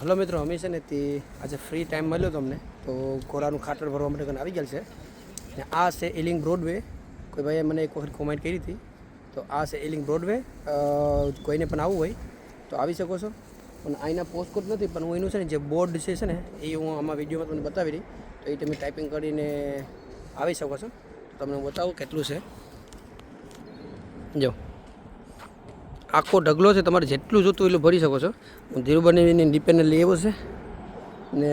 Hello મિત્રો, અમે છે ને તે આજે ફ્રી ટાઈમ મળ્યો તમને તો કોરાનું ખાતર ભરવા માટે આવી ગયેલ છે ને આ છે એલિંગ બ્રોડવે. કોઈ ભાઈએ મને એક વખત કોમેન્ટ કરી હતી, તો આ છે એલિંગ બ્રોડવે. કોઈને પણ આવવું હોય તો આવી શકો છો, પણ અહીંના પોસ્ટકોડ નથી, પણ હું એનું છે ને જે બોર્ડ છે ને એ હું આમાં વિડીયોમાં તમને બતાવી રહી, તો એ તમે ટાઈપિંગ કરીને આવી શકો છો. તો તમને હું બતાવું કેટલું છે. જો આખો ઢગલો છે, તમારે જેટલું જોતું એટલું ભરી શકો છો. હું ધીરુભાઈને ડિપેન્ડલી એવો છે ને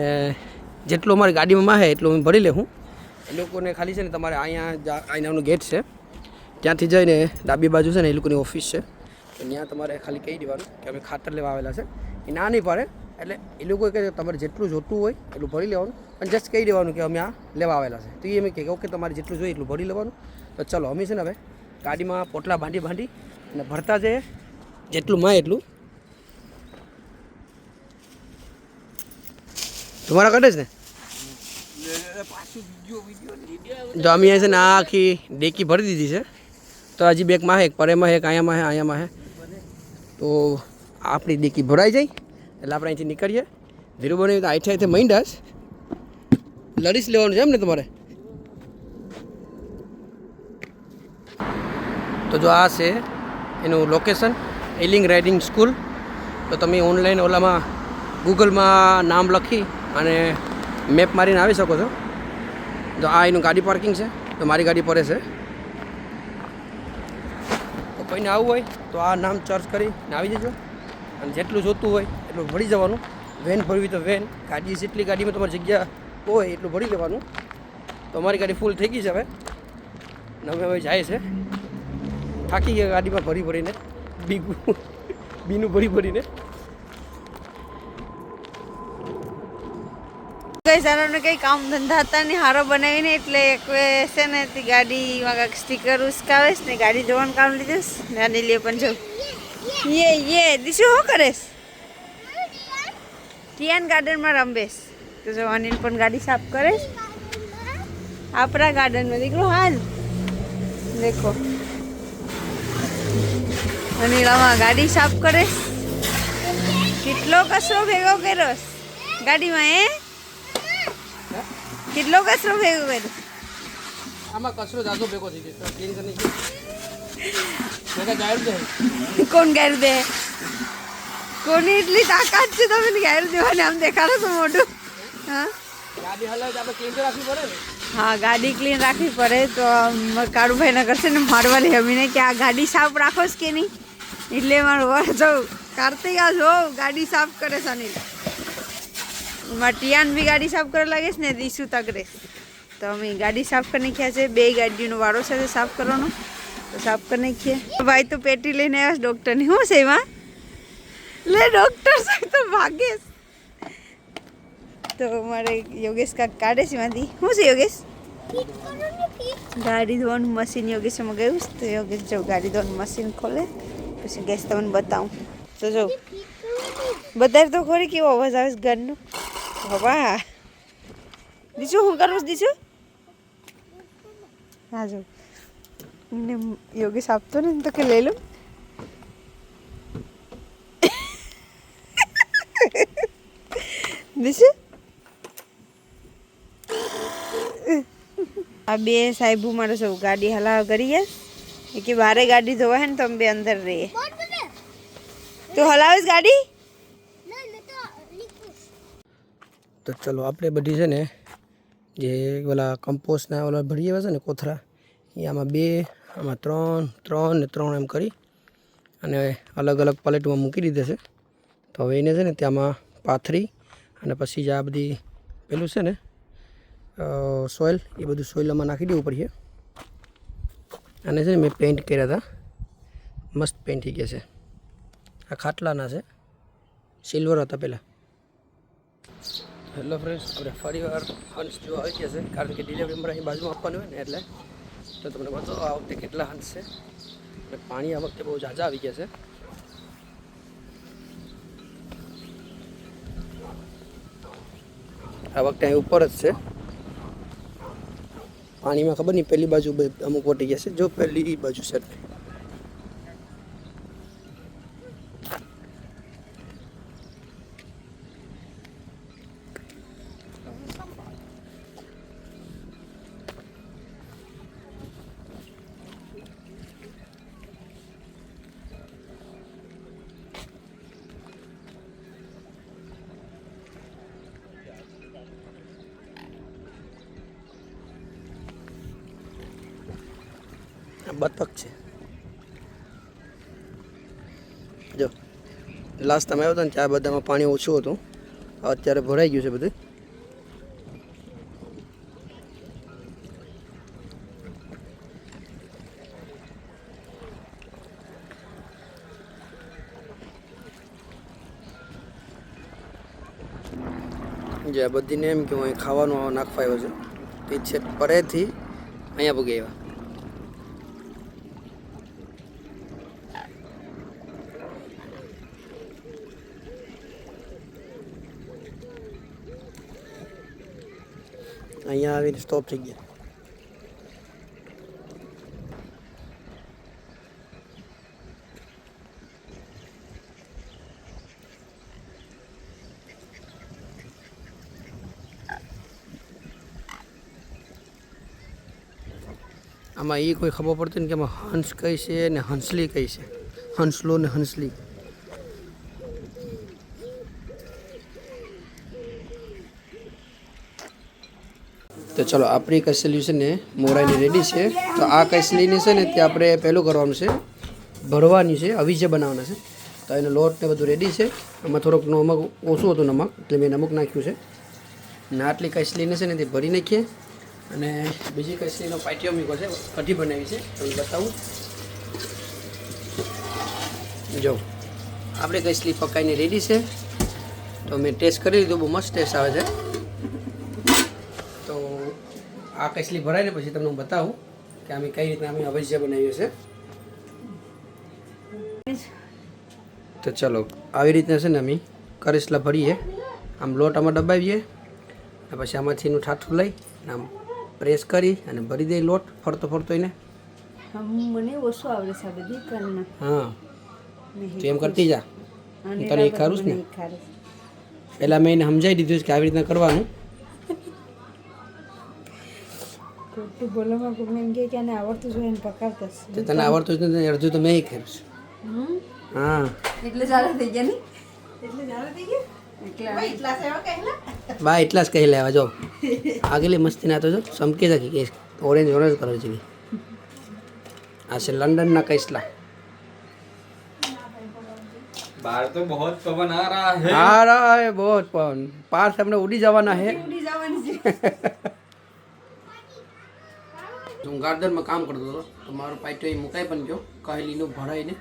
જેટલું અમારી ગાડીમાં માહે એટલું હું ભરી લઉં. એ લોકોને ખાલી છે ને તમારે અહીંયાનું ગેટ છે, ત્યાંથી જઈને ડાબી બાજુ છે ને એ લોકોની ઓફિસ છે, તો ત્યાં તમારે ખાલી કહી દેવાનું કે અમે ખાતર લેવા આવેલા છે. એ ના નહીં પાડે એટલે એ લોકો કહે તમારે જેટલું જોતું હોય એટલું ભરી લેવાનું, અને જસ્ટ કહી દેવાનું કે અમે આ લેવા આવેલા છે. તો એ એમ કહે ઓકે તમારે જેટલું જોઈએ એટલું ભરી લેવાનું. તો ચલો અમે છે ને હવે ગાડીમાં પોટલા બાંધી અને ભરતા જઈએ, જેટલું માં એટલું. તમારા કાઢે છે ને જો અમે છે ને આ આખી ડેકી ભરી દીધી છે. તો હજી બેક માં એક પરેમાં એક અહીંયામાં હે તો આપણી ડેકી ભરાઈ જાય એટલે આપણે અહીંથી નીકળીએ. ધીરુભાઈ આઈથે મહિન્ડાસ લડીશ લેવાનું છે એમ ને તમારે. તો જો આ છે એનું લોકેશન, એલિંગ રાઇડિંગ સ્કૂલ. તો તમે ઓનલાઈન ઓલામાં ગૂગલમાં નામ લખી અને મેપ મારીને આવી શકો છો. તો આ એનું ગાડી પાર્કિંગ છે, તો મારી ગાડી પડે છે. તો કોઈને આવવું હોય તો આ નામ સર્ચ કરીને આવી જજો, અને જેટલું જોતું હોય એટલું ભરી જવાનું. વેન ભરવી તો વેન, ગાડી જેટલી ગાડીમાં તમારી જગ્યા હોય એટલું ભરી લેવાનું. તો અમારી ગાડી ફૂલ થઈ ગઈ છે હવે, હવે જાય છે. થાકી ગયા ગાડીમાં ભરીને બીનું ભરીને. કઈ સારાને કઈ કામ ધંધા હતા ને હારો બનાવીને એટલે એક છે ને તે ગાડીમાં કાંઈક સ્ટીકર ઉસકાવે ને ગાડી ધોવાનું કામ લીધું ને આને લે પણ જો યે દીશુ શું કરેશ? ટિયાન ગાર્ડનમાં રમેશ. તો જો અનિલ પણ ગાડી સાફ કરે આપણા ગાર્ડનમાં. દીકરો હાલ દેખો અનિલ આમાં ગાડી સાફ કરે. કેટલો કચરો ભેગો કર્યો ગાડીમાં, કેટલો કચરો ભેગો કર્યો. આમાં કચરો જાજો ભેગો થઈ ગયો, ક્લીન કરી દે. કોણ ગાડી દે? કોની એટલી તાકાત છે તમે ગાડી દેવાની? આમ દેખાડો તો મોઢું. હા ગાડી હલાવે તો આપણે ક્લીન તો રાખવી પડે ને. હા ગાડી ક્લીન રાખવી પડે. તો કાળુભાઈ ના કરશે ને મારવાલી હમીને કે આ ગાડી સાફ રાખો જ કે નહીં, એટલે મારું વાર જાઉં કાર્તિક આ જો ગાડી સાફ કરે છે અનિલ. ટિયાન બી ગાડી સાફ કરવા લાગે છે ને દીસુ તગરે. તો અમે ગાડી સાફ કરી નાખ્યા છે, બે ગાડીનો વારો છે સાફ કરવાનો, તો સાફ કરી નાખીએ. ભાઈ તો પેટી લઈને આવ્યા છે ડૉક્ટરની. શું છે એમાં? લે ડૉક્ટર સાહેબ તો ભાગે. તો મારે યોગેશ કાંક કાઢે છે એમાંથી. શું છે યોગેશ? ગાડી ધોવાનું મશીન યોગેશમાં ગયું. તો યોગેશ જો ગાડી ધોવાનું મશીન ખોલે પછી ગેસ તમને બતાવું. તો જો બતાવી તો ખોરી કેવો અવાજ આવે છે ઘરનો. બાબા દીશું શું કરવું દીશું? હા જો મને યોગેશ આપતો ને તો કે લઈ લો. દીશું આ બે સાહેબુ મારે સૌ ગાડી હલાવ કરી ગયા કે બારે ગાડી ધોવા હે ને તો અમે બે અંદર રહીએ. તો હલાવીશ ગાડી. તો ચલો આપણે બધી છે ને જે ઓલા કમ્પોસ્ટના ઓલા ભરીએ છે ને કોથળા, એ આમાં 2, આમાં 3 ને 3 એમ કરી અને અલગ અલગ પ્લેટમાં મૂકી દીધા છે. તો હવે એને છે ને ત્યાંમાં પાથરી અને પછી જ આ બધી પેલું છે ને સોઇલ, એ બધું સોઇલમાં નાખી દેવું પડશે. અને છે ને મેં પેઇન્ટ કર્યા હતા, મસ્ત પેઇન્ટ થઈ ગયા છે. આ ખાટલાના છે, સિલ્વર હતા પહેલાં. હેલો ફ્રેન્ડ્સ, આપણે ફરી વાર હંસ જોવા આવી ગયા છે, કારણ કે ડિલિવરી નંબર અહીં બાજુમાં આપવાનું હોય ને એટલે. તો તમને બતાવો આ વખતે કેટલા હંસ છે. અને પાણી આ વખતે બહુ ઝાઝા આવી ગયા છે. આ વખતે અહીં ઉપર જ છે પાણીમાં. ખબર નહીં પહેલી બાજુ અમુક વટી ગયા છે. જો પહેલી બાજુ છે બતક છે. જો લાસ્ટ તમે આવ્યો હતો ને ત્યાં બધામાં પાણી ઓછું હતું, અત્યારે ભરાઈ ગયું છે બધું. જે આ બધીને એમ કે હું અહીં ખાવાનું નાખવા આવ્યો છે, તે છે પરેથી અહીંયા પગે આવ્યા. અહીંયા આવીને સ્ટોપ થઈ ગયા. આમાં એ કોઈ ખબર પડતી ને કે આમાં હંસ કઈ છે ને હંસલી કઈ છે, હંસલો ને હંસલી. તો ચલો આપણી કસલી છે ને મોરાઈની રેડી છે. તો આ કસલીની છે ને તે આપણે પહેલું કરવાનું છે, ભરવાની છે, અવીજે બનાવવાના છે. તો એનો લોટ ને બધું રેડી છે. આમાં થોડોક નમક ઓછું હતું નમક, એટલે મેં નમક નાખ્યું છે. ને આટલી કસલીને છે ને તે ભરી નાખીએ. અને બીજી કસલીનો પાટિયો મૂક્યો છે, કઢી બનાવી છે, તમને બતાવું. જો આપણે કસલી પકાઈને રેડી છે. તો મેં ટેસ્ટ કરી લીધું, બહુ મસ્ત ટેસ્ટ આવે છે. તો આ કસલી ભરાઈને પછી તમને હું બતાવું કે અમે કઈ રીતના અમે અવશ્ય બનાવીએ છે. તો ચલો આવી રીતના છે ને અમે કરેસલા ભરીએ. આમ લોટ આમાં દબાવીએ અને પછી આમાંથી એનું ઠાઠું લઈ આમ પ્રેસ કરી અને ભરી દઈએ લોટ ફરતો ફરતો એને. મને ઓછું આવડે છે બધી કરના. હા તો એમ કરતી જા, હું તને એક ખારું ને. પહેલાં મેં એને સમજાવી દીધું કે આવી રીતના કરવાનું. ખોટું બોલવામાં કોઈ એમ કે આને આવડતું જોઈએ ને પકાવતા તો તને આવડતું જ નથી, અડધું તો મેં કર્યું છે. હા એટલે સારા થઈ ગયા ને, એટલે સારા થઈ ગયા. બા એટલા જ કહી લેવા. જો આગલી મસ્તી ના તો જો ચમકી શકી કે ઓરેન્જ ઓરેન્જ કલર જેવી. આ છે લંડનના કસલા. बाहर तो बहुत पवन आ रहा है. आ रहा है बहुत पवन. पार से हमने उड़ी जवाना है. હું ગાર્ડનમાં કામ કરતો હતો તો મારો પાઇટો એ મુકાઈ પણ ગયો કહેલીનું ભરાઈને.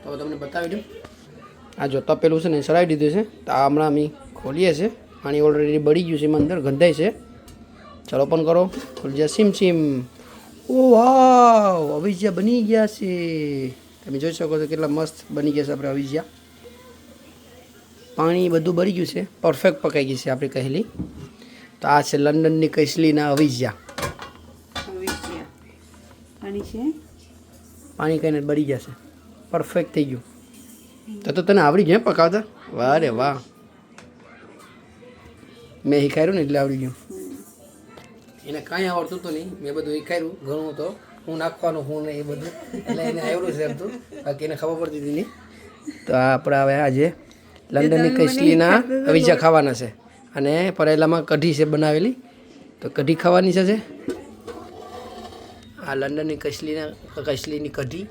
તો તમને બતાવી દઉં. આ જો તપેલું છે ને સરાવી દીધું છે. તો આ હમણાં અમે ખોલીએ છીએ. પાણી ઓલરેડી બળી ગયું છે, એમાં અંદર ગંધાય છે. ચાલો ઓપન કરો. ખોલી જાય સીમ સીમ. ઓ વાવ, અવિજ્યા બની ગયા છે. તમે જોઈ શકો છો કેટલા મસ્ત બની ગયા છે આપણે અવિજ્યા. પાણી બધું બળી ગયું છે, પરફેક્ટ પકાઈ ગઈ છે આપણી કહેલી. તો આ છે લંડનની કસલીના અવિજ્યા. પાણી કહીને બળી ગયા છે, પરફેક્ટ થઈ ગયું. તો તને આવડી ગયું પકાવતા? વાહ રે વાહ, મેં શીખાયું ને એટલે આવડી ગયું. એને કાંઈ આવડતું તો નહીં, મેં બધું શીખાયું ઘણું. તો હું નાખવાનું હું ને એ બધું, એટલે એને આવડું છે એમ તો, બાકી એને ખબર પડતી હતી નહીં. તો આ આપણે હવે આજે લંડનની કસલીના અવિજા ખાવાના છે. અને પરેલામાં કઢી છે બનાવેલી, તો કઢી ખાવાની છે. આ લંડનની કસલીની કઢી.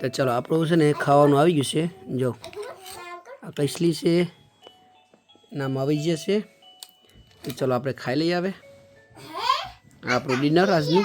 તો ચાલો આપણું છે ને ખાવાનું આવી ગયું છે. જો આ કસલી છે, નામ આવી જશે. તો ચાલો આપણે ખાઈ લઈએ. આવે આપણું ડિનર આજનું.